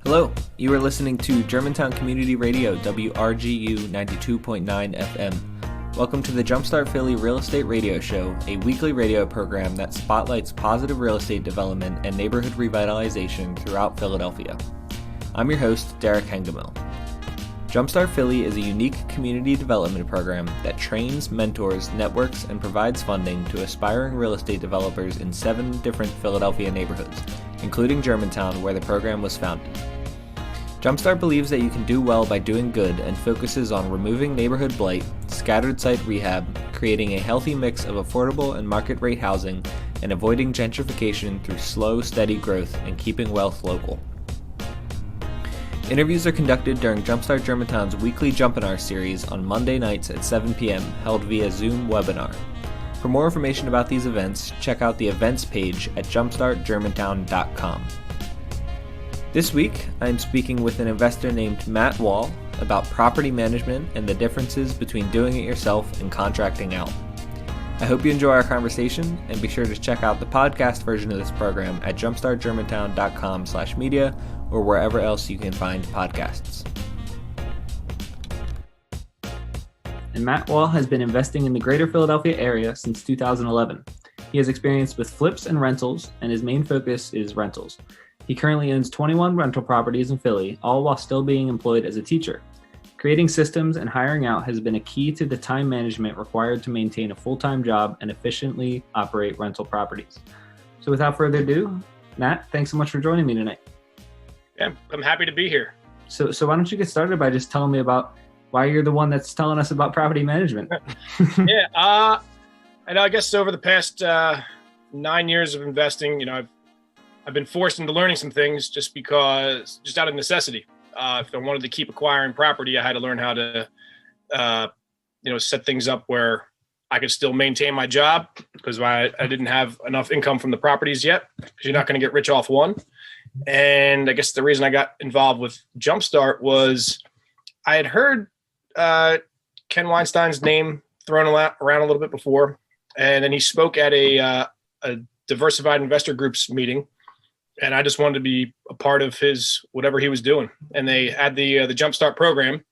Hello, you are listening to Germantown Community Radio, WRGU 92.9 FM. Welcome to the Jumpstart Philly Real Estate Radio Show, a weekly radio program that spotlights positive real estate development and neighborhood revitalization throughout Philadelphia. I'm your host, Derek Hengemel. Jumpstart Philly is a unique community development program that trains, mentors, networks, and provides funding to aspiring real estate developers in 7 different Philadelphia neighborhoods, including Germantown, where the program was founded. Jumpstart believes that you can do well by doing good and focuses on removing neighborhood blight, scattered site rehab, creating a healthy mix of affordable and market rate housing, and avoiding gentrification through slow, steady growth and keeping wealth local. Interviews are conducted during Jumpstart Germantown's weekly Jumpinar series on Monday nights at 7 p.m. held via Zoom webinar. For more information about these events, check out the events page at jumpstartgermantown.com. This week, I am speaking with an investor named Matt Wahl about property management and the differences between doing it yourself and contracting out. I hope you enjoy our conversation, and be sure to check out the podcast version of this program at jumpstartgermantown.com/media or wherever else you can find podcasts. And Matt Wahl has been investing in the greater Philadelphia area since 2011. He has experience with flips and rentals, and his main focus is rentals. He currently owns 21 rental properties in Philly, all while still being employed as a teacher. Creating systems and hiring out has been a key to the time management required to maintain a full-time job and efficiently operate rental properties. So without further ado, Matt, thanks so much for joining me tonight. Yeah, I'm happy to be here. So why don't you get started by just telling me about why you're the one that's telling us about property management? I guess over the past 9 years of investing, I've been forced into learning some things just out of necessity. If I wanted to keep acquiring property, I had to learn how to, set things up where I could still maintain my job because I didn't have enough income from the properties yet, because you're not going to get rich off one. And I guess the reason I got involved with Jumpstart was I had heard Ken Weinstein's name thrown around a little bit before, and then he spoke at a diversified investor group's meeting. And I just wanted to be a part of his, whatever he was doing. And they had the Jumpstart program,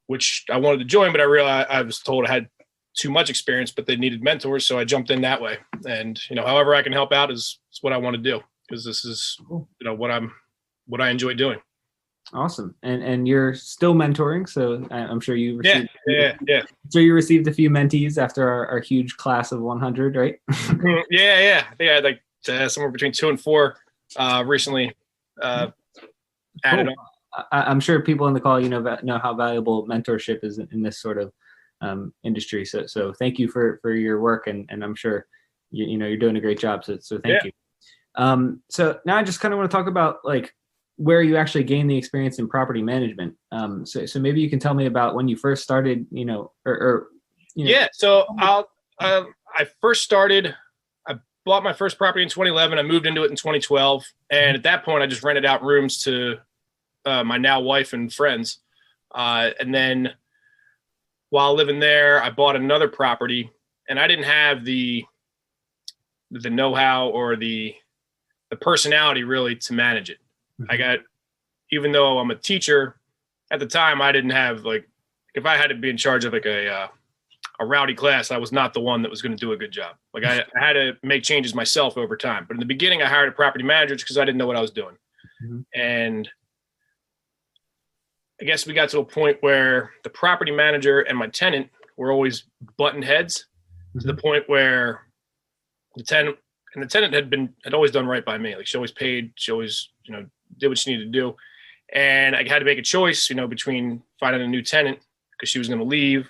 which I wanted to join, but I realized I was told I had too much experience, but they needed mentors. So I jumped in that way. And, however I can help out is what I want to do, because this is, what I enjoy doing. Awesome. And you're still mentoring. So I'm sure you received, yeah. So you received a few mentees after our huge class of 100, right? Yeah. I think I had like somewhere between 2 and 4 recently added on. I'm sure people in the call, know how valuable mentorship is in this sort of industry. So thank you for your work, and I'm sure you're doing a great job. So thank you. So now I just kind of want to talk about like where you actually gained the experience in property management. So maybe you can tell me about when you first started, Yeah. So I first started. Bought my first property in 2011. I moved into it in 2012. And at that point, I just rented out rooms to my now wife and friends. And then while living there, I bought another property, and I didn't have the know-how or the personality really to manage it. Even though I'm a teacher, at the time, I didn't have if I had to be in charge of a rowdy class, I was not the one that was going to do a good job. I had to make changes myself over time. But in the beginning, I hired a property manager just because I didn't know what I was doing. Mm-hmm. And I guess we got to a point where the property manager and my tenant were always button heads, to the point where the tenant had always done right by me. She always paid, she always, did what she needed to do. And I had to make a choice, between finding a new tenant because she was going to leave,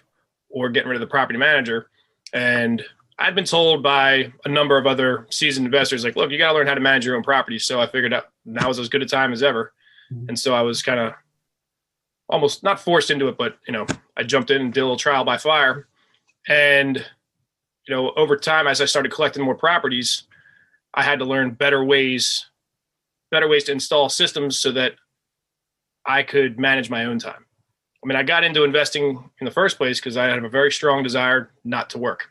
or getting rid of the property manager. And I'd been told by a number of other seasoned investors, look, you got to learn how to manage your own property. So I figured out now was as good a time as ever. Mm-hmm. And so I was kind of almost not forced into it, but, I jumped in and did a little trial by fire. And, over time, as I started collecting more properties, I had to learn better ways to install systems so that I could manage my own time. I got into investing in the first place because I have a very strong desire not to work.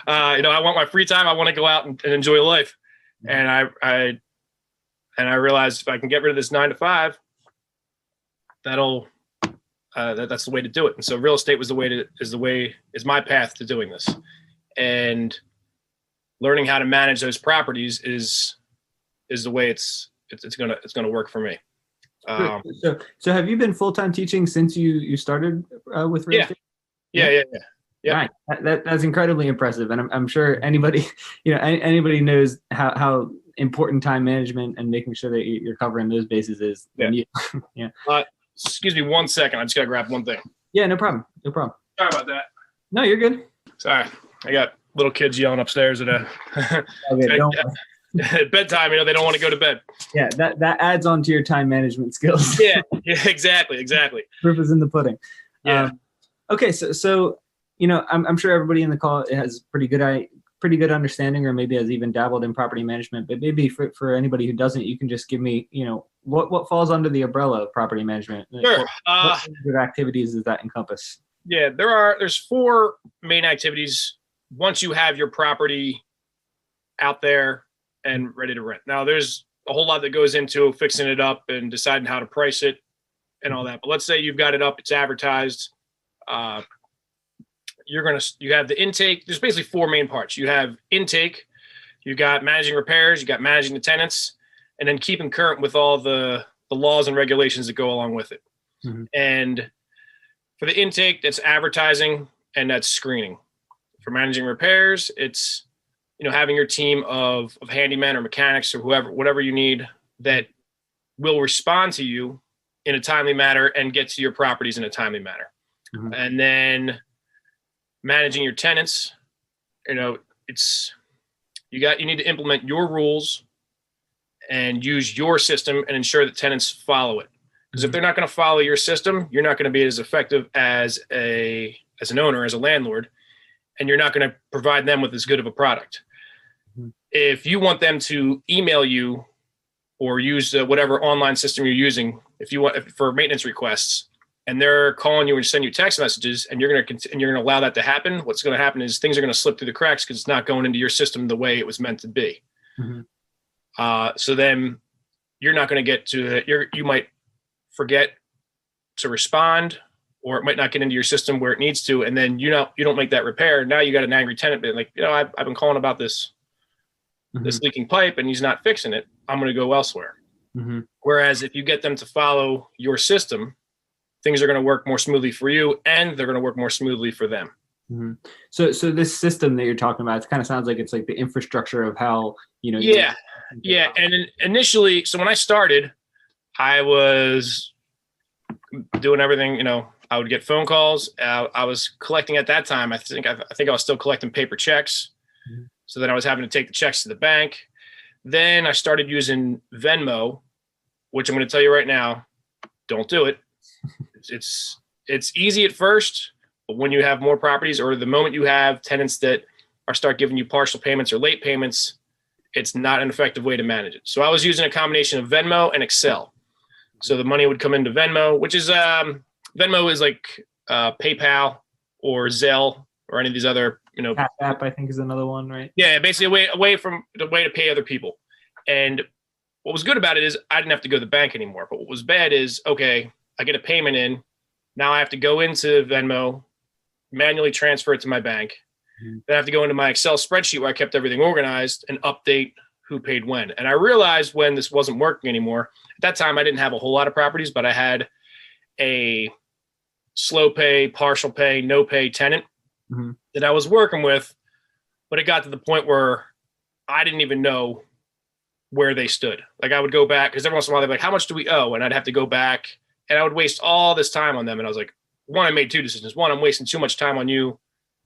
I want my free time. I want to go out and enjoy life. And I And I realized if I can get rid of this 9 to 5, that'll that's the way to do it. And so real estate is my path to doing this. And learning how to manage those properties is the way it's gonna work for me. So have you been full-time teaching since you started with real estate? Yeah. Right. That's incredibly impressive, and I'm sure anybody anybody knows how important time management and making sure that you're covering those bases is. Yeah. Yeah. Excuse me 1 second. I just gotta grab one thing. Yeah, no problem. Sorry about that. No, you're good. Sorry, I got little kids yelling upstairs at bedtime. They don't want to go to bed. Yeah, that adds on to your time management skills. Yeah, exactly. Proof is in the pudding. Yeah. Okay, so I'm sure everybody in the call has pretty good understanding, or maybe has even dabbled in property management. But maybe for anybody who doesn't, you can just give me, what falls under the umbrella of property management. Sure. What good activities does that encompass? Yeah, there's 4 main activities once you have your property out there and ready to rent. Now, there's a whole lot that goes into fixing it up and deciding how to price it and all that. But let's say you've got it up, it's advertised. You have the intake. There's basically 4 main parts. You have intake, you got managing repairs, you got managing the tenants, and then keeping current with all the laws and regulations that go along with it. Mm-hmm. And for the intake, that's advertising and that's screening. For managing repairs, it's having your team of handymen or mechanics or whatever you need that will respond to you in a timely manner and get to your properties in a timely manner. Mm-hmm. And then managing your tenants, you need to implement your rules and use your system and ensure that tenants follow it. Because if they're not going to follow your system, you're not going to be as effective as an owner, as a landlord, and you're not going to provide them with as good of a product. Mm-hmm. If you want them to email you or use whatever online system you're using, if you want for maintenance requests, and they're calling you and send you text messages, and you're going to allow that to happen, what's going to happen is things are going to slip through the cracks because it's not going into your system the way it was meant to be. Mm-hmm. So then you're not going to get to you might forget to respond, or it might not get into your system where it needs to, and then you don't make that repair. Now you got an angry tenant being like, I've been calling about this this leaking pipe and he's not fixing it. I'm going to go elsewhere. Mm-hmm. Whereas if you get them to follow your system, things are going to work more smoothly for you, and they're going to work more smoothly for them. Mm-hmm. So this system that you're talking about, it kind of sounds like it's like the infrastructure of how Yeah. And initially, so when I started, I was doing everything. I would get phone calls. I was collecting at that time. I think I was still collecting paper checks. Mm-hmm. So then I was having to take the checks to the bank. Then I started using Venmo, which I'm going to tell you right now, don't do it. It's easy at first, but when you have more properties, or the moment you have tenants that start giving you partial payments or late payments, it's not an effective way to manage it. So I was using a combination of Venmo and Excel. So the money would come into Venmo, which is Venmo is like PayPal or Zelle or any of these other, Cash App, I think, is another one, right? Yeah, basically a way to pay other people. And what was good about it is I didn't have to go to the bank anymore. But what was bad is, okay, I get a payment in. Now I have to go into Venmo, manually transfer it to my bank. Mm-hmm. Then I have to go into my Excel spreadsheet where I kept everything organized and update who paid when. And I realized when this wasn't working anymore. At that time, I didn't have a whole lot of properties, but I had a slow pay, partial pay, no pay tenant that I was working with. But it got to the point where I didn't even know where they stood. Like I would go back, because every once in a while they'd be like, how much do we owe? And I'd have to go back, and I would waste all this time on them. And I was like, one, I made 2 decisions. One, I'm wasting too much time on you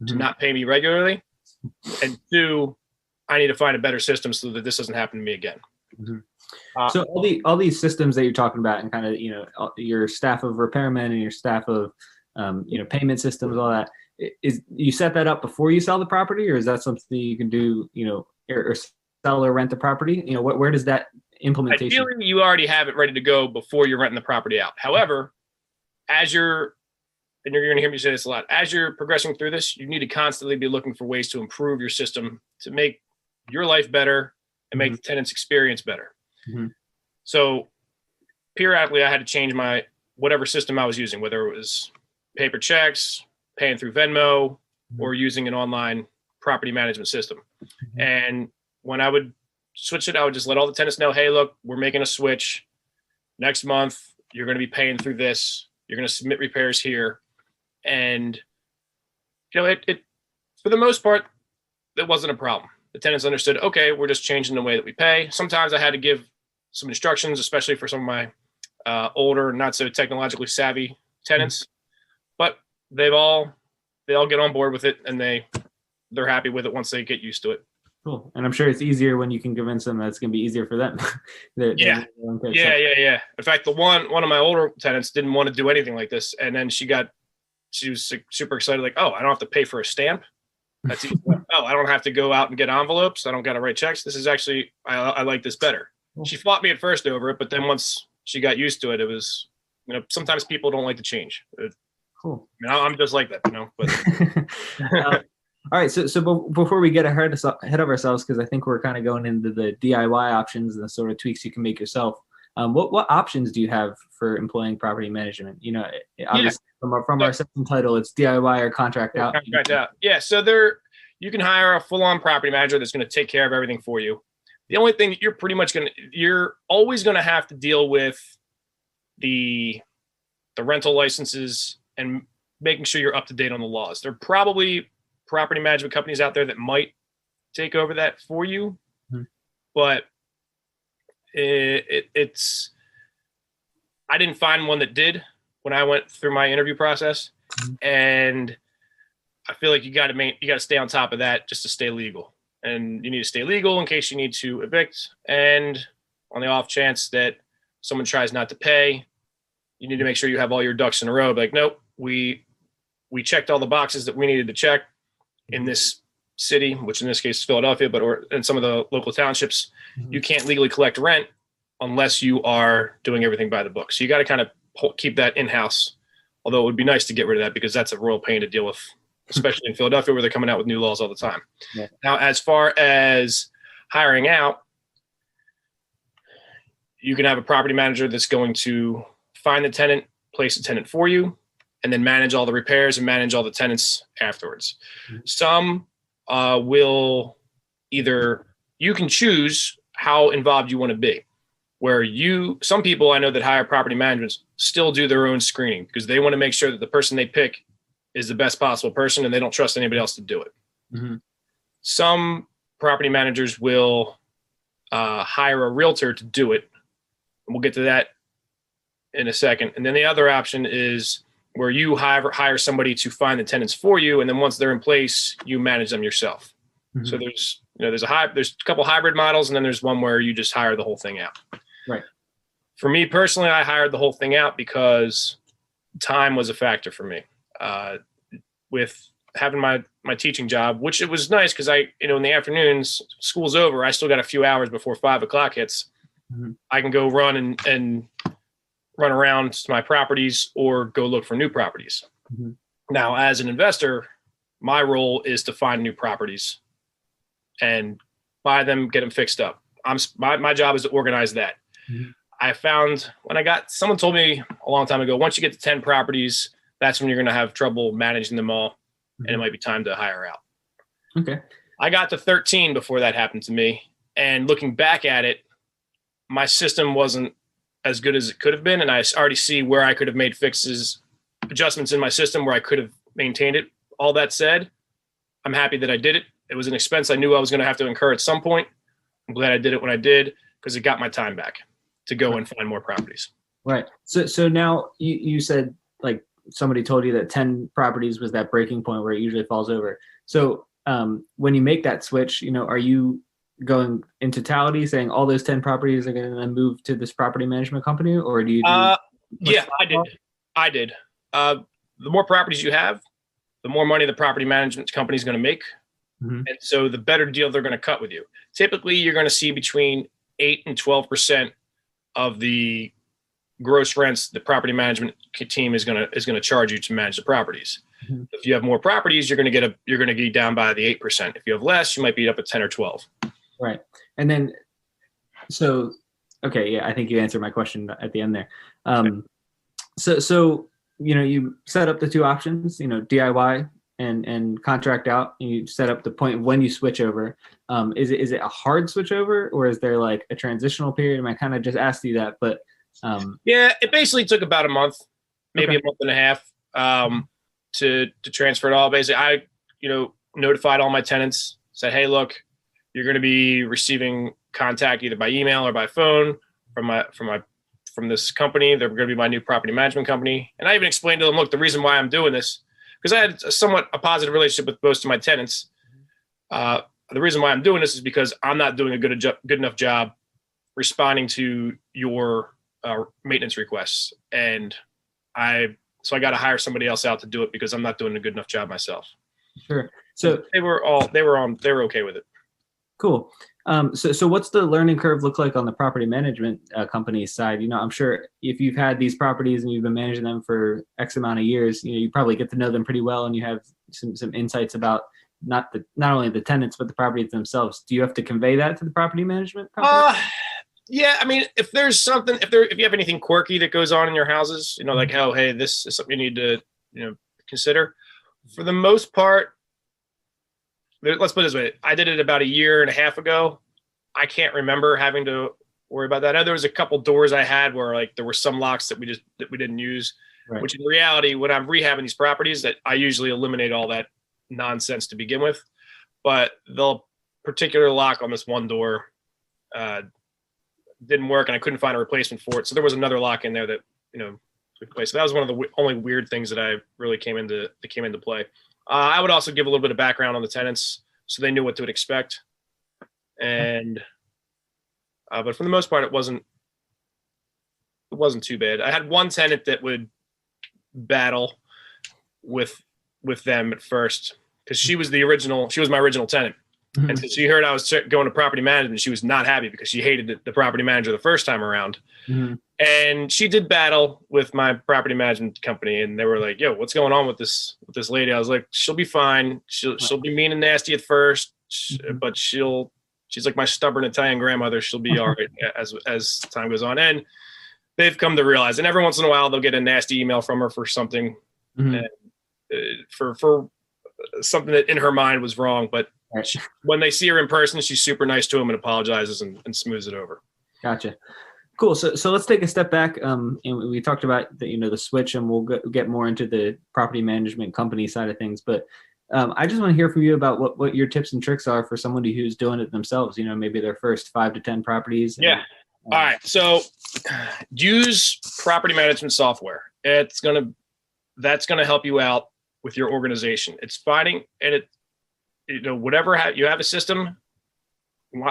to not pay me regularly. And 2, I need to find a better system so that this doesn't happen to me again. Mm-hmm. So all these systems that you're talking about, and kind of, your staff of repairmen and your staff of, payment systems, all that, is you set that up before you sell the property, or is that something you can do, or sell or rent the property? Where does that implementation? Ideally, you already have it ready to go before you're renting the property out. However, and you're going to hear me say this a lot, as you're progressing through this, you need to constantly be looking for ways to improve your system to make your life better and make the tenant's experience better. Mm-hmm. So periodically I had to change my whatever system I was using, whether it was paper checks, paying through Venmo, or using an online property management system. And when I would switch it, I would just let all the tenants know, hey, look, we're making a switch. Next month, you're going to be paying through this. You're going to submit repairs here. And, it for the most part, that wasn't a problem. The tenants understood, okay, we're just changing the way that we pay. Sometimes I had to give some instructions, especially for some of my older, not so technologically savvy tenants, but they all get on board with it, and they're happy with it once they get used to it. Cool. And I'm sure it's easier when you can convince them that it's going to be easier for them. Yeah. In fact, one of my older tenants didn't want to do anything like this, and then she was super excited, like, oh, I don't have to pay for a stamp. That's easy. Oh, I don't have to go out and get envelopes. I don't got to write checks. This is actually, I like this better. She fought me at first over it, but then once she got used to it, it was, sometimes people don't like to change. Cool. I'm just like that, but. All right. So before we get ahead of ourselves, because I think we're kind of going into the DIY options and the sort of tweaks you can make yourself. What options do you have for employing property management? Obviously from our second title, it's DIY or contract out. Contract out. Yeah. So you can hire a full-on property manager that's going to take care of everything for you. The only thing that you're always going to have to deal with the rental licenses and making sure you're up to date on the laws. There are probably property management companies out there that might take over that for you, but it's I didn't find one that did when I went through my interview process, and I feel like you got to stay on top of that just to stay legal, and you need to stay legal in case you need to evict, and on the off chance that someone tries not to pay, you need to make sure you have all your ducks in a row. Like, nope, we checked all the boxes that we needed to check in this city, which in this case is Philadelphia, or in some of the local townships, you can't legally collect rent unless you are doing everything by the book. So you got to kind of keep that in-house, although it would be nice to get rid of that because that's a royal pain to deal with, especially in Philadelphia where they're coming out with new laws all the time. Yeah. Now, as far as hiring out, you can have a property manager that's going to find the tenant, place the tenant for you, and then manage all the repairs and manage all the tenants afterwards. Some will you can choose how involved you want to be. Some people I know that hire property management still do their own screening because they want to make sure that the person they pick is the best possible person and they don't trust anybody else to do it. Some property managers will hire a realtor to do it. And we'll get to that in a second. And then the other option is where you hire somebody to find the tenants for you, and then once they're in place, you manage them yourself. So there's a couple hybrid models, and then there's one where you just hire the whole thing out. Right. For me personally, I hired the whole thing out because time was a factor for me. With having my teaching job, which it was nice because in the afternoons, school's over, I still got a few hours before 5 o'clock hits. I can go run and run around to my properties or go look for new properties. Now, as an investor, my role is to find new properties and buy them, get them fixed up. My job is to organize that. I found someone told me a long time ago, once you get to 10 properties, that's when you're going to have trouble managing them all. And it might be time to hire out. Okay. I got to 13 before that happened to me. And looking back at it, my system wasn't as good as it could have been. And I already see where I could have made adjustments in my system where I could have maintained it. All that said, I'm happy that I did it. It was an expense I knew I was going to have to incur at some point. I'm glad I did it when I did because it got my time back to go and find more properties. Right. So now you said like somebody told you that 10 properties was that breaking point where it usually falls over. So when you make that switch, are you going in totality saying all those 10 properties are going to move to this property management company, or do you? Yeah, I did. The more properties you have, the more money the property management company is going to make. And so the better deal they're going to cut with you. Typically, you're going to see between 8 and 12% of the gross rents the property management team is going to charge you to manage the properties. If you have more properties, you're going to get down by the 8%. If you have less, you might be up at 10 or 12. Right. And then, so Okay, yeah, I think you answered my question at the end there. So you set up the two options, DIY and contract out, and you set up the point when you switch over. Is it a hard switch over, or is there like a transitional period? I kind of just asked you that, but yeah, it basically took about a month, maybe a month and a half, to transfer it all. Basically, I notified all my tenants, said, hey, look, you're going to be receiving contact either by email or by phone from this company. They're going to be my new property management company. And I even explained to them, look, the reason why I'm doing this, because I had somewhat a positive relationship with most of my tenants. The reason why I'm doing this is because I'm not doing a good enough job responding to your maintenance requests. And I got to hire somebody else out to do it because I'm not doing a good enough job myself. Sure. So they were okay with it. Cool. So what's the learning curve look like on the property management company side? I'm sure if you've had these properties and you've been managing them for X amount of years, you probably get to know them pretty well, and you have some insights about not only the tenants but the properties themselves. Do you have to convey that to the property management company? Yeah. I mean, if there's something, if you have anything quirky that goes on in your houses, like, oh, hey, this is something you need to consider. For the most part, let's put it this way. I did it about a year and a half ago. I can't remember having to worry about that. I know there was a couple doors I had where like there were some locks that we didn't use, right. Which in reality, when I'm rehabbing these properties, that I usually eliminate all that nonsense to begin with. But the particular lock on this one door didn't work, and I couldn't find a replacement for it. So there was another lock in there that replaced. So that was one of the only weird things that I really came into play. I would also give a little bit of background on the tenants so they knew what to expect. And, but for the most part, it wasn't too bad. I had one tenant that would battle with them at first because she was my original tenant. Mm-hmm. And so she heard I was going to property management. She was not happy because she hated the property manager the first time around. Mm-hmm. And she did battle with my property management company, and they were like, yo, what's going on with this lady? I was like, she'll be fine. She'll be mean and nasty at first, but she's like my stubborn Italian grandmother. She'll be all right as time goes on. And they've come to realize, and every once in a while they'll get a nasty email from her for something, and, for something that in her mind was wrong. But when they see her in person, she's super nice to them and apologizes and smooths it over. Gotcha. Cool. So let's take a step back. And we talked about the switch, and we'll get more into the property management company side of things. But I just want to hear from you about what your tips and tricks are for somebody who's doing it themselves. Maybe their first 5 to 10 properties. Yeah. All right. So use property management software. That's gonna help you out with your organization. It's finding, and whatever you have a system,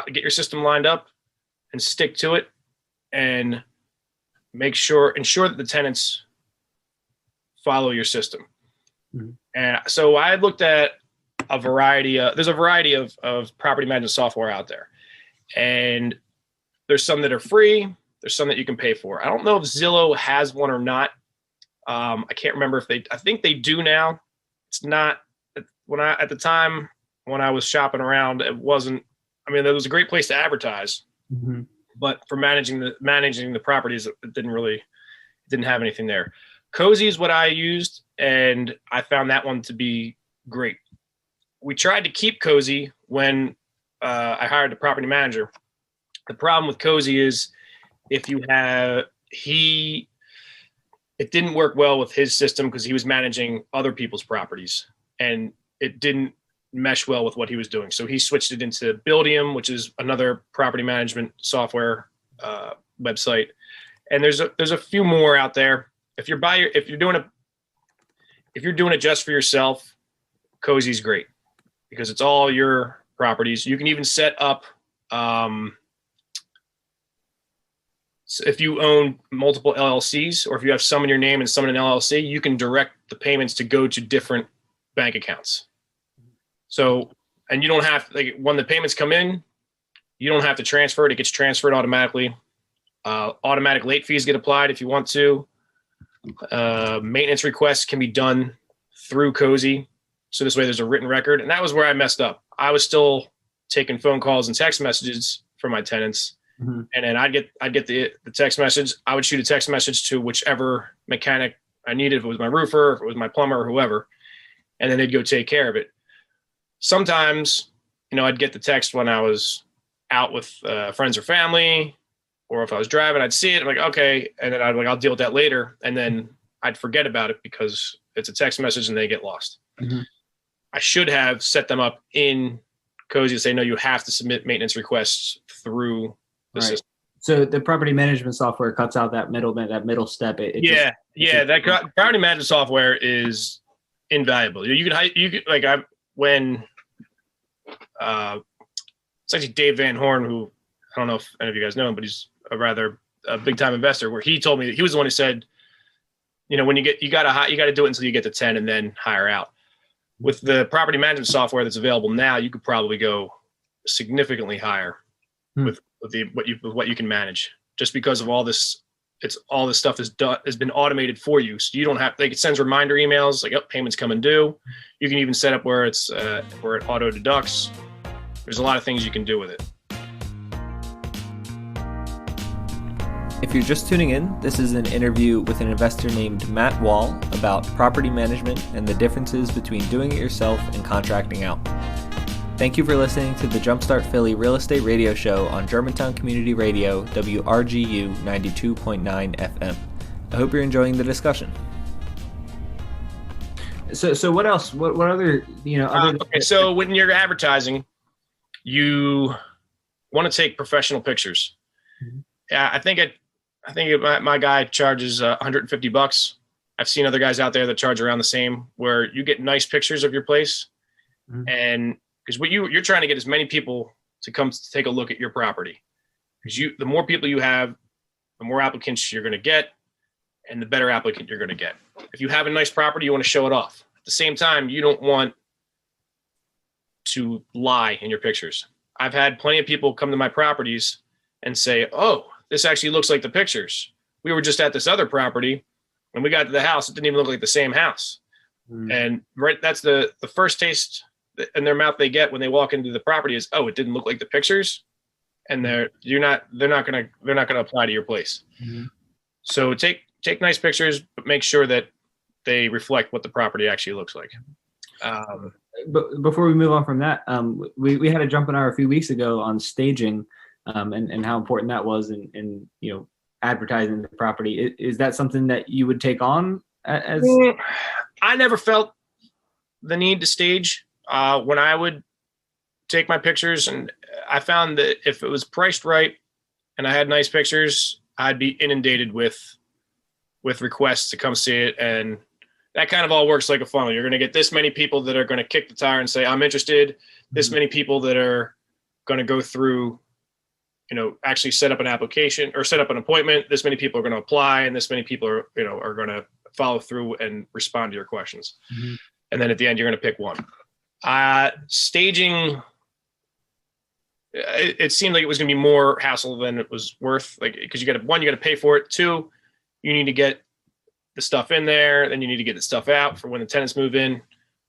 get your system lined up and stick to it. And ensure that the tenants follow your system. Mm-hmm. And so I looked at there's a variety of property management software out there. And there's some that are free. There's some that you can pay for. I don't know if Zillow has one or not. I can't remember I think they do now. It's not at the time when I was shopping around, it wasn't, it was a great place to advertise. Mm-hmm. But for managing the properties, it didn't have anything there. Cozy is what I used, and I found that one to be great. We tried to keep Cozy when I hired the property manager. The problem with Cozy is it didn't work well with his system because he was managing other people's properties, and it didn't mesh well with what he was doing. So he switched it into Buildium, which is another property management software website. And there's a few more out there. If you're doing it just for yourself, Cozy's great because it's all your properties. You can even set up so if you own multiple LLCs, or if you have some in your name and some in an LLC, you can direct the payments to go to different bank accounts. So, and you don't have, when the payments come in, you don't have to transfer it. It gets transferred automatically. Automatic late fees get applied if you want to. Maintenance requests can be done through Cozy. So this way there's a written record. And that was where I messed up. I was still taking phone calls and text messages from my tenants, Mm-hmm. And then I'd get the text message. I would shoot a text message to whichever mechanic I needed, if it was my roofer, if it was my plumber, or whoever, and then they'd go take care of it. Sometimes, I'd get the text when I was out with friends or family, or if I was driving, I'd see it. I'm like, okay. And then I'll deal with that later. And then I'd forget about it because it's a text message and they get lost. Mm-hmm. I should have set them up in Cozy to say, no, you have to submit maintenance requests through the system. So the property management software cuts out that middle step. That property management software is invaluable. It's actually Dave Van Horn, who I don't know if any of you guys know him, but he's a big time investor, where he told me that he was the one who said, when you got to do it until you get to 10 and then hire out. With the property management software that's available now, you could probably go significantly higher with what you can manage, just because of all this. All this stuff has been automated for you, so you don't have. It sends reminder emails like, "Oh, payment's coming due." You can even set up where it auto deducts. There's a lot of things you can do with it. If you're just tuning in, this is an interview with an investor named Matt Wahl about property management and the differences between doing it yourself and contracting out. Thank you for listening to the Jumpstart Philly Real Estate Radio Show on Germantown Community Radio, WRGU 92.9 FM. I hope you're enjoying the discussion. So what else? What other, Okay, so when you're advertising, you want to take professional pictures. Mm-hmm. Yeah, I think my guy charges $150. I've seen other guys out there that charge around the same, where you get nice pictures of your place. Mm-hmm. And because what you're trying to get as many people to come to take a look at your property, because the more people you have, the more applicants you're going to get, and the better applicant you're going to get. If you have a nice property, you want to show it off. At the same time, you don't want to lie in your pictures. I've had plenty of people come to my properties and say, "Oh, this actually looks like the pictures. We were just at this other property, and we got to the house. It didn't even look like the same house." And that's the first taste in their mouth they get when they walk into the property is, "Oh, it didn't look like the pictures," and they're not gonna apply to your place. Mm-hmm. So take nice pictures, but make sure that they reflect what the property actually looks like. But before we move on from that, we had a jump in hour a few weeks ago on staging, and how important that was in advertising the property. Is that something that you would take on as? I never felt the need to stage when I would take my pictures, and I found that if it was priced right and I had nice pictures, I'd be inundated with requests to come see it, and that kind of all works like a funnel. You're going to get this many people that are going to kick the tire and say, "I'm interested." This many people that are going to go through, actually set up an application or set up an appointment. This many people are going to apply, and this many people are going to follow through and respond to your questions. Mm-hmm. And then at the end, you're going to pick one. Staging, it seemed like it was going to be more hassle than it was worth. Like, because you got to pay for it. Two, you need to get the stuff in there, then you need to get the stuff out for when the tenants move in.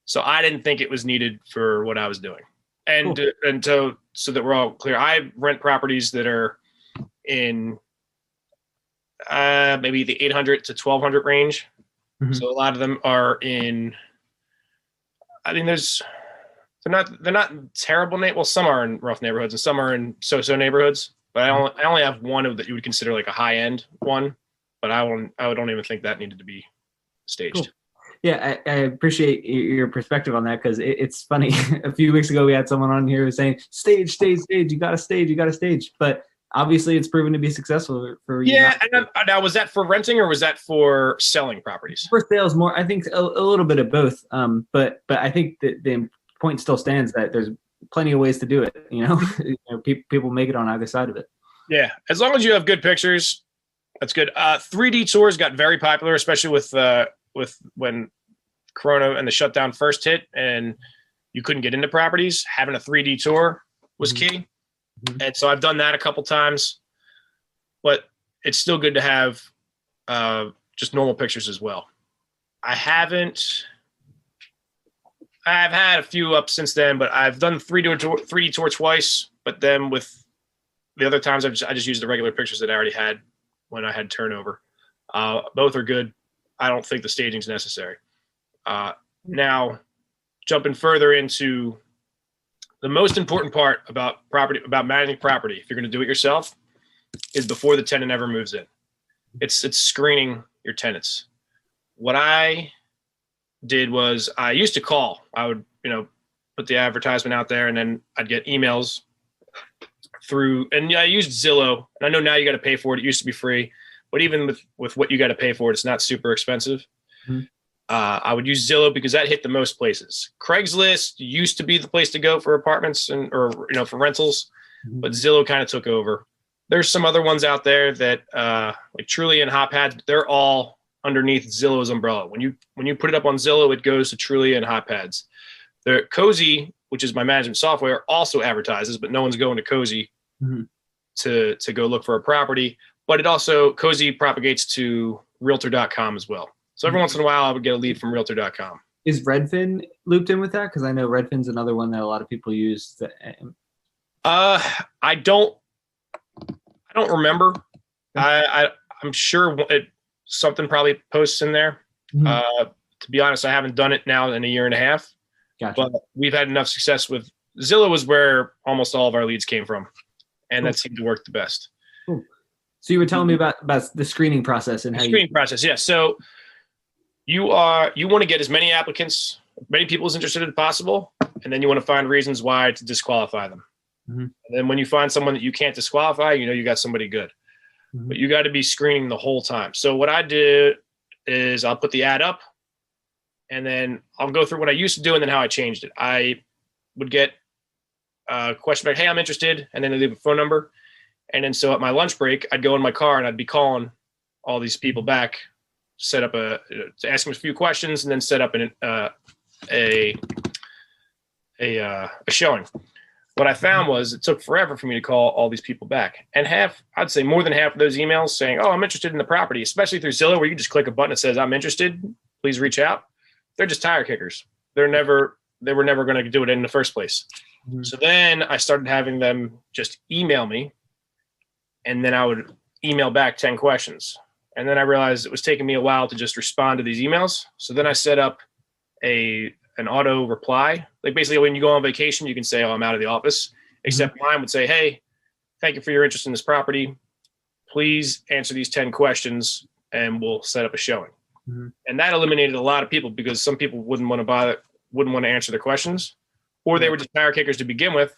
So I didn't think it was needed for what I was doing. And Cool. And so that we're all clear, I rent properties that are in maybe the 800 to 1200 range. Mm-hmm. So a lot of them are in. I mean, they're not terrible. Well, some are in rough neighborhoods and some are in so-so neighborhoods. But I only have one that you would consider like a high-end one. But I don't even think that needed to be staged. Cool. Yeah, I appreciate your perspective on that, because it's funny. A few weeks ago, we had someone on here who was saying, "Stage, stage, stage. You got to stage. You got to stage." But obviously, it's proven to be successful for you. Yeah. And now, was that for renting or was that for selling properties? For sales, more. I think a little bit of both. But I think that the point still stands that there's plenty of ways to do it. People make it on either side of it. Yeah, as long as you have good pictures, that's good. 3D tours got very popular, especially with when Corona and the shutdown first hit and you couldn't get into properties. Having a 3D tour was key. Mm-hmm. And so I've done that a couple times, but it's still good to have just normal pictures as well. I've had a few up since then, but I've done 3D tour twice, but then with The other times I just used the regular pictures that I already had when I had turnover. Both are good. I don't think the staging's necessary. Now, jumping further into the most important part about managing property, if you're going to do it yourself, is before the tenant ever moves in. It's screening your tenants. What I did was I used to call. I would, put the advertisement out there, and then I'd get emails through, and I used Zillow. And I know now you got to pay for it. It used to be free, but even with what you got to pay for it, it's not super expensive. Mm-hmm. I would use Zillow because that hit the most places. Craigslist used to be the place to go for apartments or for rentals, mm-hmm. but Zillow kind of took over. There's some other ones out there that like Trulia and HotPads, they're all underneath Zillow's umbrella. When you put it up on Zillow, it goes to Trulia and HotPads. The Cozy, which is my management software, also advertises, but no one's going to Cozy mm-hmm. to go look for a property. But it also, Cozy propagates to Realtor.com as well. So every once in a while, I would get a lead from Realtor.com. Is Redfin looped in with that? Because I know Redfin's another one that a lot of people use. I don't remember. I'm sure something probably posts in there. Mm-hmm. To be honest, I haven't done it now in a year and a half. Gotcha. But we've had enough success with Zillow was where almost all of our leads came from, and that seemed to work the best. Cool. So you were telling me about the screening process and how screening process. Yeah. So you want to get as many applicants, many people as interested as possible, and then you want to find reasons why to disqualify them. Mm-hmm. And then when you find someone that you can't disqualify, you got somebody good. Mm-hmm. But you got to be screening the whole time. So what I did is I'll put the ad up, and then I'll go through what I used to do and then how I changed it. I would get a question back, hey, I'm interested, and then I leave a phone number. And then so at my lunch break, I'd go in my car and I'd be calling all these people back, set up to ask them a few questions, and then set up a showing. What I found was it took forever for me to call all these people back. And I'd say more than half of those emails saying, oh, I'm interested in the property, especially through Zillow, where you just click a button that says, I'm interested, please reach out. They're just tire kickers. They were never going to do it in the first place. Mm-hmm. So then I started having them just email me, and then I would email back 10 questions. And then I realized it was taking me a while to just respond to these emails. So then I set up an auto reply. Like basically when you go on vacation, you can say, oh, I'm out of the office, except mm-hmm. mine would say, hey, thank you for your interest in this property. Please answer these 10 questions and we'll set up a showing. Mm-hmm. And that eliminated a lot of people because some people wouldn't want to answer the questions, or they were just tire kickers to begin with.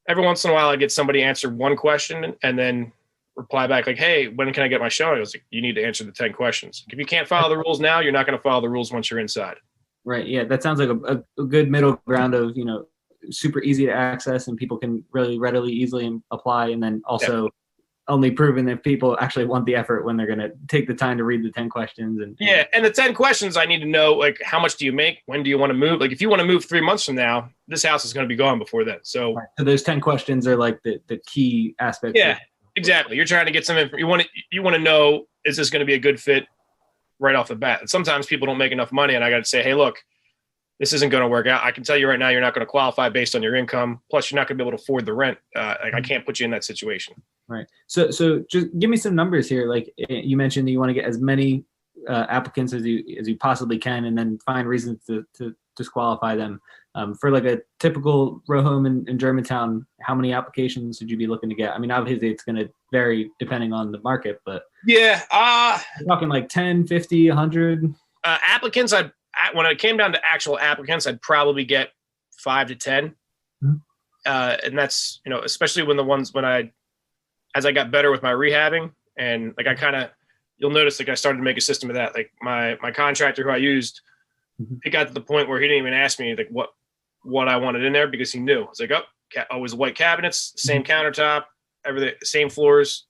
Every once in a while, I get somebody answer one question and then reply back like, hey, when can I get my showing? I was like, you need to answer the 10 questions. If you can't follow the rules now, you're not going to follow the rules once you're inside. Right. Yeah. That sounds like a good middle ground of, super easy to access and people can really readily, easily apply. And then also only proving that people actually want the effort when they're going to take the time to read the 10 questions. And the 10 questions, I need to know, like, how much do you make? When do you want to move? Like, if you want to move 3 months from now, this house is going to be gone before then. So, so those 10 questions are like the key aspects. Yeah, exactly. You're trying to get some information. You want to know, is this going to be a good fit right off the bat? And sometimes people don't make enough money, and I got to say, hey, look, this isn't going to work out. I can tell you right now, you're not going to qualify based on your income. Plus, you're not going to be able to afford the rent. I can't put you in that situation. Right. So just give me some numbers here. Like you mentioned that you want to get as many applicants as you possibly can, and then find reasons to disqualify them. For like a typical row home in Germantown, how many applications would you be looking to get? I mean, obviously it's going to vary depending on the market, but yeah, you're talking like 10, 50, 100 applicants. When it came down to actual applicants, I'd probably get 5 to 10. Mm-hmm. And that's, especially as I got better with my rehabbing, and like you'll notice like I started to make a system of that. Like my contractor who I used, mm-hmm. it got to the point where he didn't even ask me like what I wanted in there because he knew. It's like, always white cabinets, same mm-hmm. countertop, everything, same floors,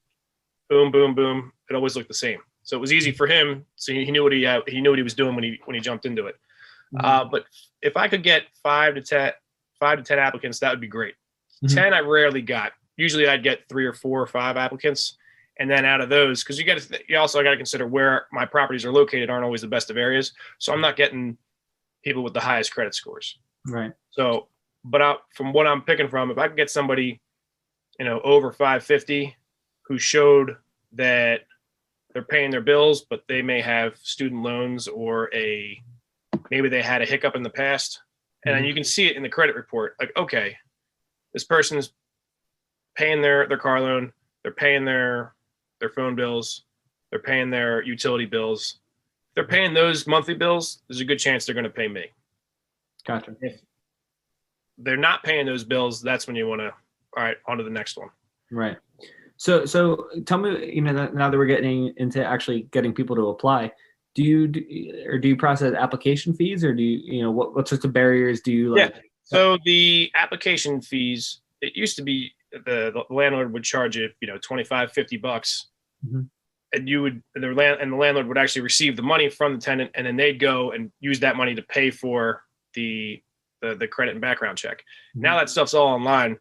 boom, boom, boom. It always looked the same. So it was easy for him. So he knew what he was doing when he jumped into it. Mm-hmm. But if I could get 5 to 10 applicants, that would be great. Mm-hmm. 10 I rarely got. Usually I'd get 3 or 4 or 5 applicants. And then out of those, because you also got to consider where my properties are located aren't always the best of areas. So I'm not getting people with the highest credit scores. Right. So, but from what I'm picking from, if I can get somebody, over 550 who showed that they're paying their bills, but they may have student loans or maybe they had a hiccup in the past. And then you can see it in the credit report. Like, okay, this person's paying their car loan. They're paying their phone bills. They're paying their utility bills. If they're paying those monthly bills, there's a good chance they're going to pay me. Gotcha. If they're not paying those bills, that's when you want to, all right, on to the next one. Right. So tell me, now that we're getting into actually getting people to apply, do you process application fees, or do you, what sorts of barriers do you like? Yeah. So the application fees, it used to be the landlord would charge you, $25, $50. Mm-hmm. And the landlord would actually receive the money from the tenant, and then they'd go and use that money to pay for the credit and background check. Mm-hmm. Now that stuff's all online.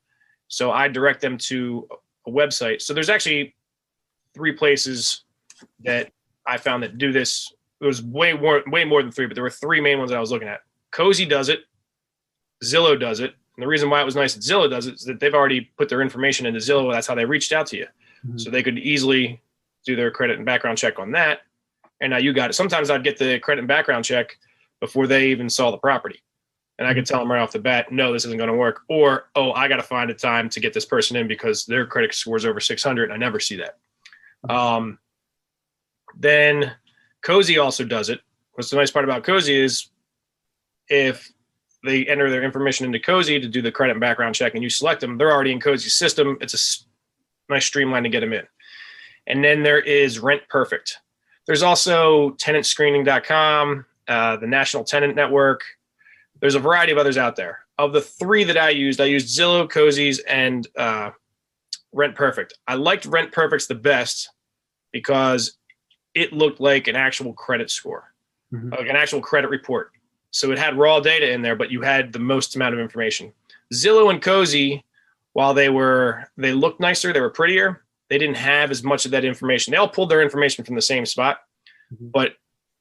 So I direct them to a website. So there's actually 3 places that I found that do this. It was way more than 3, but there were 3 main ones that I was looking at. Cozy does it. Zillow does it. And the reason why it was nice that Zillow does it is that they've already put their information into Zillow. That's how they reached out to you. Mm-hmm. So they could easily do their credit and background check on that. And now you got it. Sometimes I'd get the credit and background check before they even saw the property. And I could tell them right off the bat, no, this isn't going to work. Or, oh, I got to find a time to get this person in because their credit score is over 600. And I never see that. Then Cozy also does it. What's the nice part about Cozy is if they enter their information into Cozy to do the credit and background check and you select them, they're already in Cozy's system. It's a nice streamline to get them in. And then there is Rent Perfect. There's also tenantscreening.com, the National Tenant Network. There's a variety of others out there. Of the 3 that I used Zillow, Cozy's, and Rent Perfect. I liked Rent Perfect's the best because it looked like an actual credit score, like an actual credit report. So it had raw data in there, but you had the most amount of information. Zillow and Cozy, while they looked nicer, they were prettier, they didn't have as much of that information. They all pulled their information from the same spot, but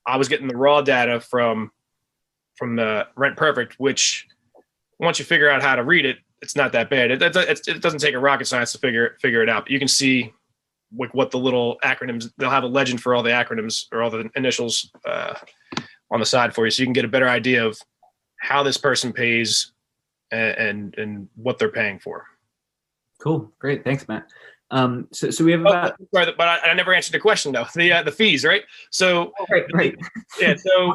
I was getting the raw data from the Rent Perfect, which once you figure out how to read it, it's not that bad. It doesn't take a rocket science to figure it out. But you can see what the little acronyms, they'll have a legend for all the acronyms or all the initials on the side for you. So you can get a better idea of how this person pays and what they're paying for. Cool. Great. Thanks, Matt. So we have about. Sorry, but I never answered the question though. The fees, right? So right. Yeah. So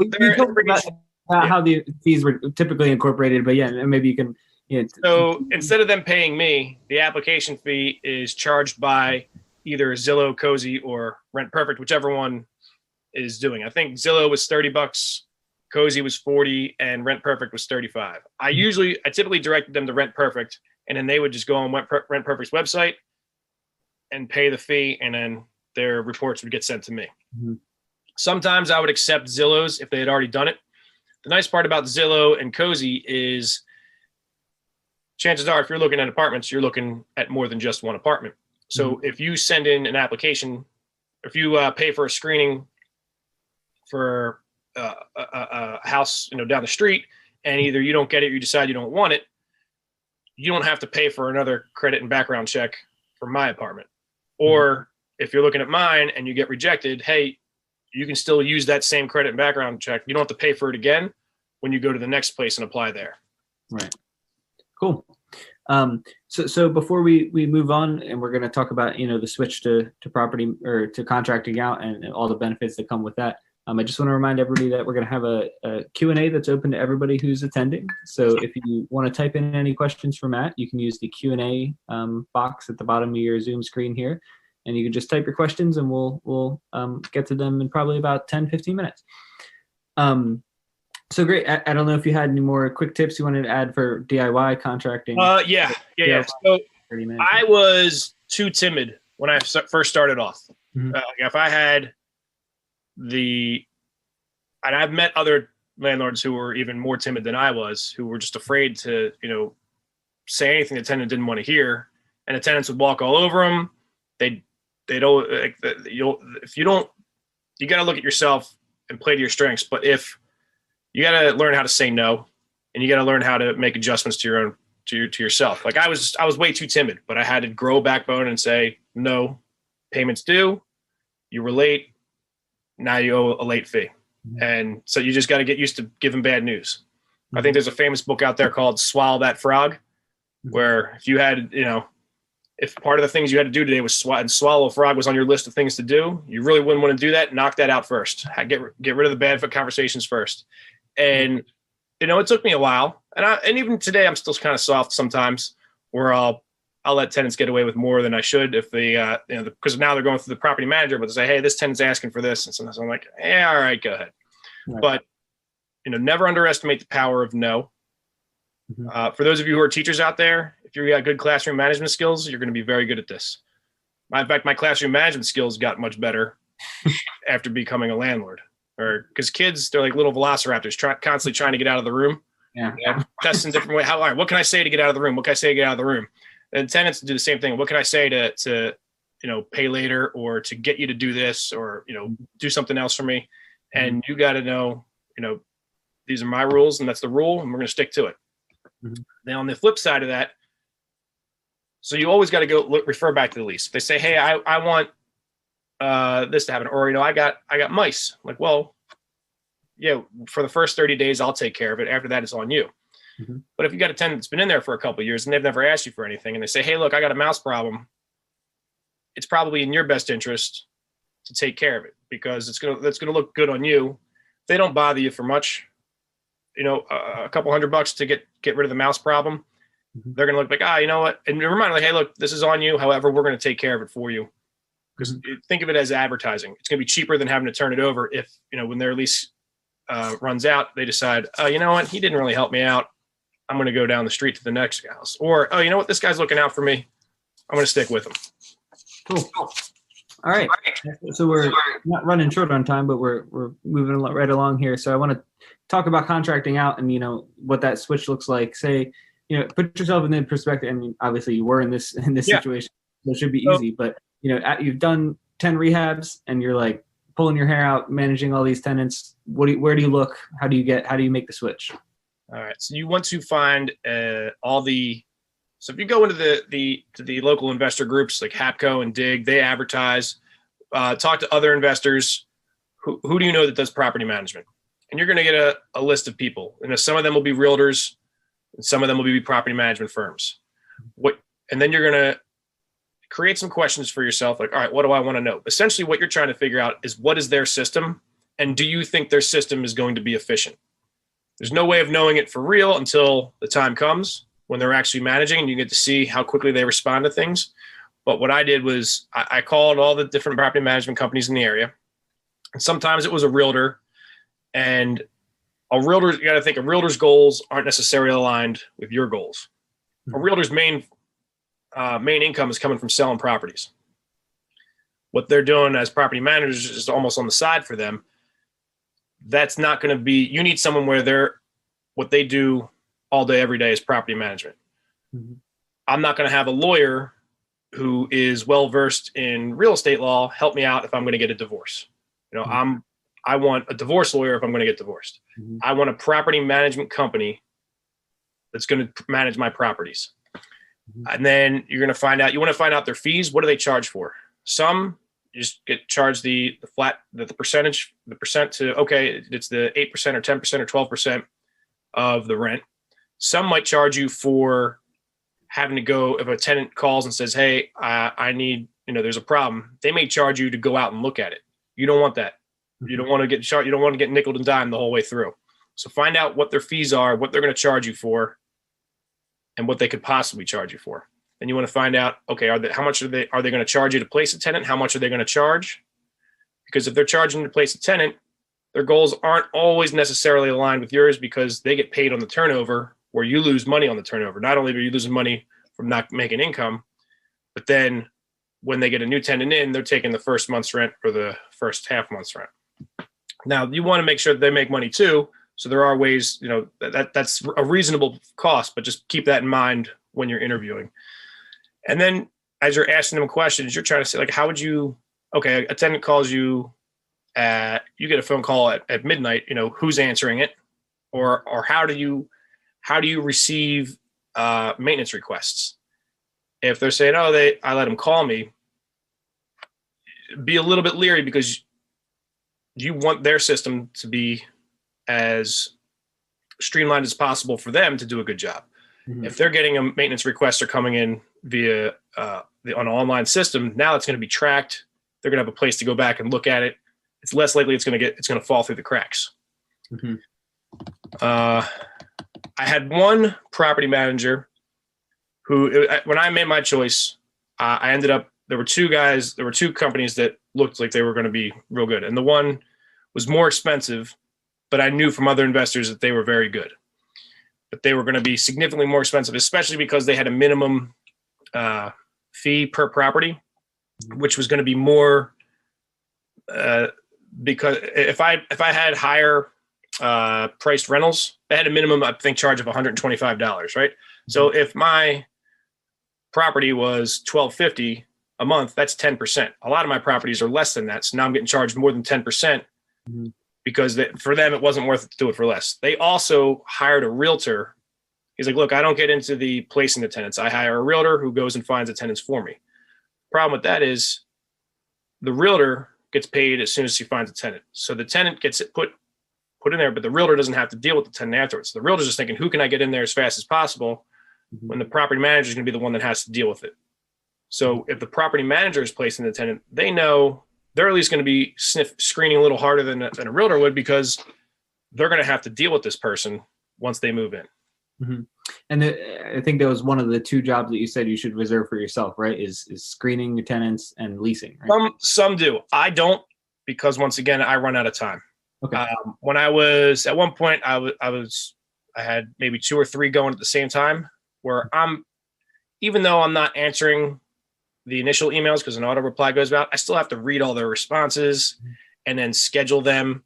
how the fees were typically incorporated, but yeah, maybe you can. So instead of them paying me, the application fee is charged by either Zillow, Cozy, or Rent Perfect, whichever one is doing. I think Zillow was $30, Cozy was $40, and Rent Perfect was $35. I typically directed them to Rent Perfect, and then they would just go on Rent Perfect's website and pay the fee, and then their reports would get sent to me. Mm-hmm. Sometimes I would accept Zillow's if they had already done it. The nice part about Zillow and Cozy is chances are if you're looking at apartments, you're looking at more than just one apartment. So if you send in an application, if you pay for a screening for a house, down the street, and either you don't get it or you decide you don't want it, you don't have to pay for another credit and background check for my apartment. Or if you're looking at mine and you get rejected, hey, you can still use that same credit and background check. You don't have to pay for it again when you go to the next place and apply there. Right. Cool. So before we move on, and we're going to talk about, the switch to property or to contracting out and all the benefits that come with that. I just want to remind everybody that we're going to have a Q&A that's open to everybody who's attending. So if you want to type in any questions for Matt, you can use the Q&A box at the bottom of your Zoom screen here. And you can just type your questions and we'll get to them in probably about 10, 15 minutes. So great. I don't know if you had any more quick tips you wanted to add for DIY contracting. Yeah. So I was too timid when I first started off. Mm-hmm. If I had and I've met other landlords who were even more timid than I was, who were just afraid to, say anything the tenant didn't want to hear, and the tenants would walk all over them. You got to look at yourself and play to your strengths. But if you got to learn how to say no, and you got to learn how to make adjustments to your own to yourself. Like I was way too timid, but I had to grow a backbone and say, no, payments due, you were late, now you owe a late fee. And so you just got to get used to giving bad news. I think there's a famous book out there called Swallow That Frog, where if you had, if part of the things you had to do today was swallow a frog was on your list of things to do, you really wouldn't want to do that. Knock that out first. Get rid of the bad conversations first. And, it took me a while. And even today, I'm still kind of soft sometimes, where I'll let tenants get away with more than I should if they, because now they're going through the property manager, but they say, hey, this tenant's asking for this. And sometimes I'm like, yeah, all right, go ahead. Right. But, never underestimate the power of no. For those of you who are teachers out there, if you got good classroom management skills, you're going to be very good at this. In fact, my classroom management skills got much better after becoming a landlord. Or because kids, they're like little velociraptors, constantly trying to get out of the room. Yeah. Testing different ways. All right, what can I say to get out of the room? What can I say to get out of the room? And tenants do the same thing. What can I say to pay later, or to get you to do this, or do something else for me? And you got to know, these are my rules, and that's the rule, and we're going to stick to it. Then on the flip side of that, so you always got to refer back to the lease. If they say, hey, I want this to happen, or I got mice. Like, well, yeah, for the first 30 days, I'll take care of it. After that, it's on you. But if you got a tenant that's been in there for a couple of years and they've never asked you for anything, and they say, hey, look, I got a mouse problem, it's probably in your best interest to take care of it, because that's gonna look good on you. If they don't bother you for much, a couple $100 to get rid of the mouse problem, they're gonna look like, you know what? And remind them, like, hey, look, this is on you. However, we're gonna take care of it for you. Because think of it as advertising. It's going to be cheaper than having to turn it over if, when their lease runs out, they decide, oh, you know what? He didn't really help me out. I'm going to go down the street to the next house. Or, oh, you know what? This guy's looking out for me. I'm going to stick with him. Cool. All right. So we're not running short on time, but we're moving right along here. So I want to talk about contracting out and, what that switch looks like. Say, put yourself in the perspective. I mean, obviously you were in this situation. So it should be easy, but you've done 10 rehabs and you're like pulling your hair out, managing all these tenants. Where do you look? How do you make the switch? All right. So you want to find so if you go into the local investor groups like HAPCO and DIG, they advertise, talk to other investors. Who do you know that does property management? And you're going to get a list of people. And some of them will be realtors and some of them will be property management firms. And then you're going to create some questions for yourself. Like, all right, what do I want to know? Essentially what you're trying to figure out is, what is their system? And do you think their system is going to be efficient? There's no way of knowing it for real until the time comes when they're actually managing and you get to see how quickly they respond to things. But what I did was I called all the different property management companies in the area. And sometimes it was a realtor, and you got to think a realtor's goals aren't necessarily aligned with your goals. A realtor's main income is coming from selling properties. What they're doing as property managers is almost on the side for them. That's not going to be, you need someone where what they do all day, every day is property management. I'm not going to have a lawyer who is well-versed in real estate law help me out if I'm going to get a divorce. I want a divorce lawyer if I'm going to get divorced. I want a property management company that's going to manage my properties. And then you want to find out their fees. What do they charge for? Some you just get charged the percent to, okay, it's the 8% or 10% or 12% of the rent. Some might charge you for having to go, if a tenant calls and says, hey, I need, there's a problem, they may charge you to go out and look at it. You don't want that. You don't want to get charged. You don't want to get nickeled and dimed the whole way through. So find out what their fees are, what they're going to charge you for, and what they could possibly charge you for. And you want to find out, okay, how much are they going to charge you to place a tenant? How much are they going to charge? Because if they're charging to place a tenant, their goals aren't always necessarily aligned with yours, because they get paid on the turnover, where you lose money on the turnover. Not only are you losing money from not making income, but then when they get a new tenant in, they're taking the first month's rent or the first half month's rent. Now, you want to make sure that they make money too. So there are ways, that's a reasonable cost, but just keep that in mind when you're interviewing. And then as you're asking them questions, you're trying to say, like, how would you, okay, a tenant calls you you get a phone call at midnight, who's answering it? Or how do you receive maintenance requests. If they're saying, I let them call me, be a little bit leery because you want their system to be as streamlined as possible for them to do a good job. Mm-hmm. If they're getting a maintenance request or coming in via on an online system, now it's going to be tracked. They're going to have a place to go back and look at it. It's less likely it's going to fall through the cracks. Mm-hmm. I had one property manager who, when I made my choice, I ended up, there were two companies that looked like they were going to be real good. And the one was more expensive, but I knew from other investors that they were very good. But they were going to be significantly more expensive, especially because they had a minimum fee per property, which was going to be more because if I had higher priced rentals, they had a minimum, I think, charge of $125, right? So if my property was $1,250 a month, that's 10%. A lot of my properties are less than that. So now I'm getting charged more than 10% because for them, it wasn't worth it to do it for less. They also hired a realtor. He's like, look, I don't get into the placing the tenants. I hire a realtor who goes and finds the tenants for me. Problem with that is the realtor gets paid as soon as he finds a tenant. So the tenant gets it put in there, but the realtor doesn't have to deal with the tenant afterwards. The realtor's just thinking, who can I get in there as fast as possible, when the property manager is going to be the one that has to deal with it. So if the property manager is placing the tenant, they know they're at least going to be screening a little harder than a realtor would, because they're going to have to deal with this person once they move in. Mm-hmm. And I think that was one of the two jobs that you said you should reserve for yourself, right? Is screening your tenants and leasing, right? Some do. I don't, because once again, I run out of time. Okay. When I was at one point, I had maybe 2 or 3 going at the same time, where even though I'm not answering the initial emails because an auto reply goes out, I still have to read all their responses and then schedule them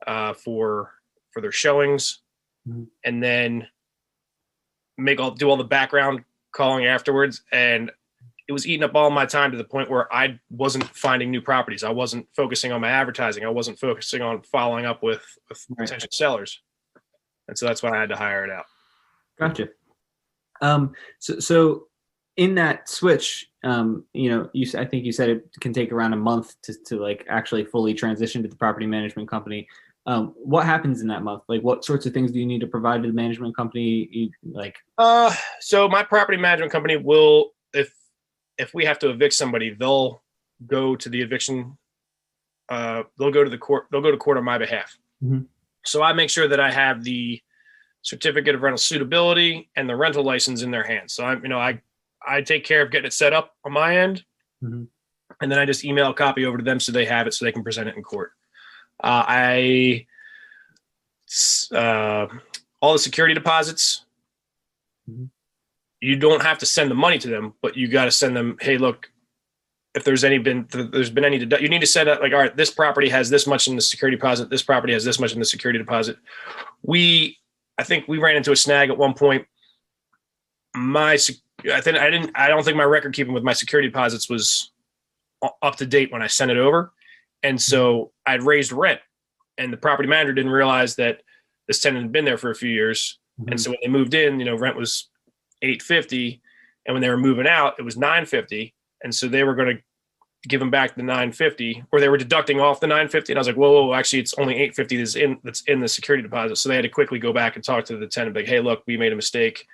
for their showings, and then do all the background calling afterwards. And it was eating up all my time to the point where I wasn't finding new properties. I wasn't focusing on my advertising. I wasn't focusing on following up with potential sellers. And so that's why I had to hire it out. Gotcha. So in that switch, I think you said it can take around a month to like actually fully transition to the property management company. What happens in that month? Like, what sorts of things do you need to provide to the management company? So my property management company will, if we have to evict somebody, they'll go to the eviction. They'll go to the court. They'll go to court on my behalf. Mm-hmm. So I make sure that I have the certificate of rental suitability and the rental license in their hands. So I take care of getting it set up on my end, and then I just email a copy over to them so they have it, so they can present it in court. All the security deposits. You don't have to send the money to them, but you got to send them, hey, look, if there's been any, you need to set up, like, all right, this property has this much in the security deposit. This property has this much in the security deposit. I think we ran into a snag at one point. I don't think my record keeping with my security deposits was up to date when I sent it over. And so I'd raised rent, and the property manager didn't realize that this tenant had been there for a few years. Mm-hmm. And so when they moved in, rent was $850, and when they were moving out, it was $950. And so they were going to give them back the $950, or they were deducting off the $950. And I was like, whoa, actually, it's only $850 that's in the security deposit. So they had to quickly go back and talk to the tenant, like, hey, look, we made a mistake.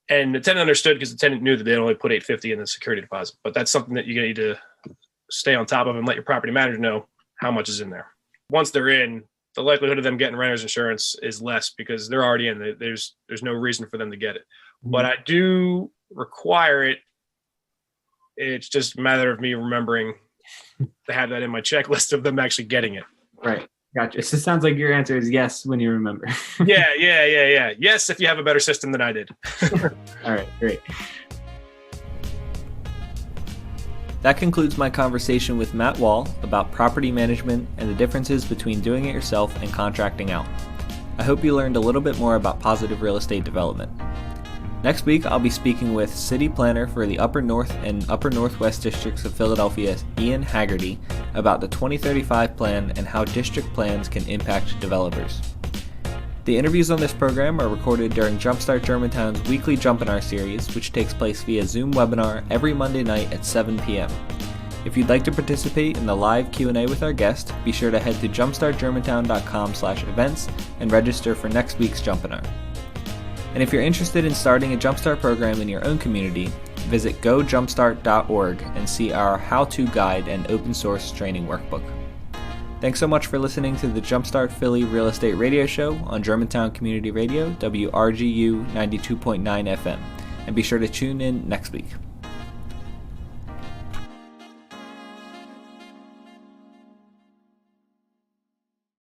And the tenant understood, because the tenant knew that they only put $850 in the security deposit. But that's something that you need to stay on top of and let your property manager know how much is in there. Once they're in, the likelihood of them getting renter's insurance is less because they're already in. There's no reason for them to get it. Mm-hmm. But I do require it. It's just a matter of me remembering to have that in my checklist of them actually getting it. Right. Gotcha. So it sounds like your answer is yes when you remember. Yeah. Yes, if you have a better system than I did. All right, great. That concludes my conversation with Matt Wahl about property management and the differences between doing it yourself and contracting out. I hope you learned a little bit more about positive real estate development. Next week, I'll be speaking with City Planner for the Upper North and Upper Northwest Districts of Philadelphia, Ian Haggerty, about the 2035 plan and how district plans can impact developers. The interviews on this program are recorded during Jumpstart Germantown's weekly Jumpinar series, which takes place via Zoom webinar every Monday night at 7 p.m. If you'd like to participate in the live Q&A with our guest, be sure to head to jumpstartgermantown.com/events and register for next week's Jumpinar. And if you're interested in starting a Jumpstart program in your own community, visit gojumpstart.org and see our how-to guide and open source training workbook. Thanks so much for listening to the Jumpstart Philly Real Estate Radio Show on Germantown Community Radio, WRGU 92.9 FM. And be sure to tune in next week.